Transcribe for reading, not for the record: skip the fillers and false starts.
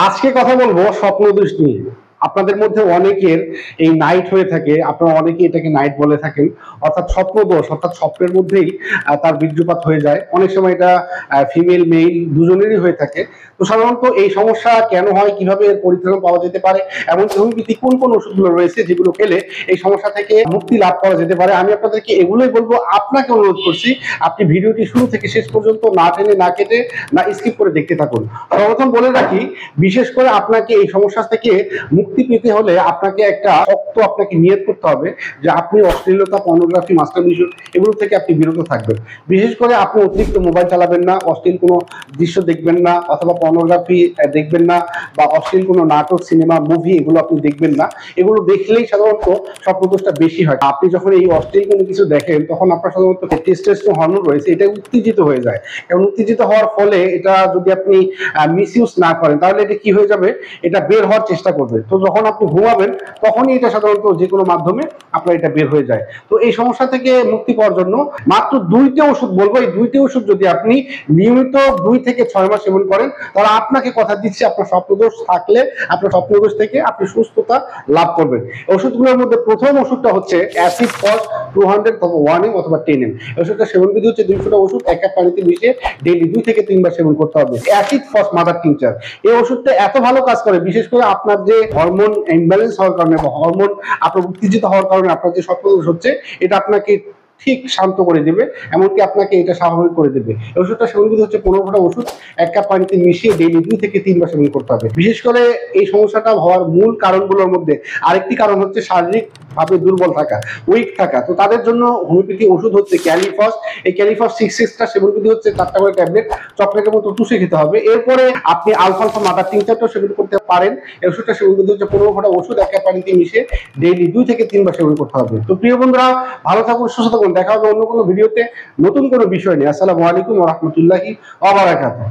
আজকে কথা বলবো স্বপ্নদোষ নিয়ে। আপনাদের মধ্যে অনেকের এই নাইট হয়ে থাকে, আপনারা অনেকে এটাকে নাইট বলে থাকেন, অর্থাৎ স্বপ্নদোষ, অর্থাৎ স্বপ্নের মধ্যেই তার বীর্যপাত হয়ে যায়। অনেক সময় এটা ফিমেল মেল দুজনেরই হয়ে থাকে। তো সাধারণত এই সমস্যা কেন হয়, কিভাবে এর পরিত্রাণ পাওয়া যেতে পারে, এমন হোমিওপ্যাথি কোন কোন ওষুধগুলো রয়েছে যেগুলো খেলে এই সমস্যা থেকে মুক্তি লাভ করা যেতে পারে, আমি আপনাদেরকে এগুলোই বলবো। আপনাকে অনুরোধ করছি আপনি ভিডিওটি শুরু থেকে শেষ পর্যন্ত না টেনে না কেটে না স্কিপ করে দেখতে থাকুন। সর্বপ্রথম বলে রাখি, বিশেষ করে আপনাকে এই সমস্যা থেকে মুক্তি পেতে হলে আপনাকে একটা শক্ত আপনাকে নিয়ত করতে হবে যে আপনি অশ্লীলতা, পর্নোগ্রাফি, মাস্টারবেশন এগুলো থেকে আপনি বিরত থাকবেন। বিশেষ করে আপনি অতিরিক্ত মোবাইল চালাবেন না, অশ্লীল কোনো দৃশ্য দেখবেন না, অথবা পর্নোগ্রাফি দেখবেন না, বা অশ্লীল কোনো নাটক, সিনেমা, মুভি এগুলো আপনি দেখবেন না। এগুলো দেখলেই সাধারণত স্বপ্নদোষটা বেশি হয়। আপনি যখন এই অশ্লীল কোনো কিছু দেখেন তখন আপনার সাধারণত টেস্টোস্টেরন হরমোন রয়েছে, এটা উত্তেজিত হয়ে যায়, এবং উত্তেজিত হওয়ার ফলে এটা যদি আপনি মিসইউজ না করেন তাহলে এটা কি হয়ে যাবে, এটা বের হওয়ার চেষ্টা করবে। তো যখন আপনি ঘুমাবেন তখনই এটা সাধারণত যে কোনো মাধ্যমে আপনার এটা বের হয়ে যায়। তো এই সমস্যা থেকে মুক্তি পাওয়ার জন্য মাত্র 2টি ওষুধ বলবো। এই 2টি ওষুধ যদি আপনি নিয়মিত 2 থেকে 6 মাস সেবন করেন তাহলে আপনাকে কথা দিচ্ছি আপনার স্বপ্নদোষ থাকলে আপনার স্বপ্নদোষ থেকে আপনি সুস্থতা লাভ করবেন। ওষুধগুলোর মধ্যে প্রথম ওষুধটা হচ্ছে অ্যাসিড ফস 200 অথবা 1 এম অথবা 10 এম। ওষুধটা সেবন বিধি হচ্ছে 200টা ওষুধ 1 কাপ পানিতে মিশিয়ে ডেইলি 2 থেকে 3 বার সেবন করতে হবে। অ্যাসিড ফস মাদার টিংচার, এই ওষুধটা এত ভালো কাজ করে, বিশেষ করে আপনার যে হরমোন ইমব্যালেন্স হওয়ার কারণে বা হরমোন আপনার উত্তেজিত হওয়ার কারণে আপনার যে স্বপ্নদোষ হচ্ছে এটা আপনাকে ঠিক শান্ত করে দেবে, এমনকি আপনাকে এটা স্বাভাবিক করে দেবে। ওষুধটা সেবন বিধি হচ্ছে 15টা ওষুধ 1 কাপ পানিতে মিশিয়ে ডেইলি 2 থেকে 3 বার সেবন করতে হবে। বিশেষ করে এই সমস্যাটা হওয়ার মূল কারণগুলোর মধ্যে আরেকটি কারণ হচ্ছে শারীরিক ভাবে দুর্বল থাকা, উইক থাকা। তো তাদের জন্য হোমিওপ্যাথি ওষুধ হচ্ছে ক্যালিফস। এই ক্যালিফস 6 সেবন বিধি হচ্ছে 4টা করে ট্যাবলেট চকলেটের মতো চুষে খেতে হবে। এরপরে আপনি আলফালফা মাদার টিংচারটাও সেবন করতে পারেন। এই ওষুধটা সেবন বিধি হচ্ছে 15টা ওষুধ 1 কাপ পানিতে মিশিয়ে ডেইলি 2 থেকে 3 বার সেবন করতে হবে। তো প্রিয় বন্ধুরা, ভালো থাকুন, সুস্থ থাকুন, দেখা হবে অন্য কোনো ভিডিওতে নতুন কোনো বিষয় নিয়ে। আসসালামু আলাইকুম ওয়া রাহমাতুল্লাহি ওয়া বারাকাতুহু।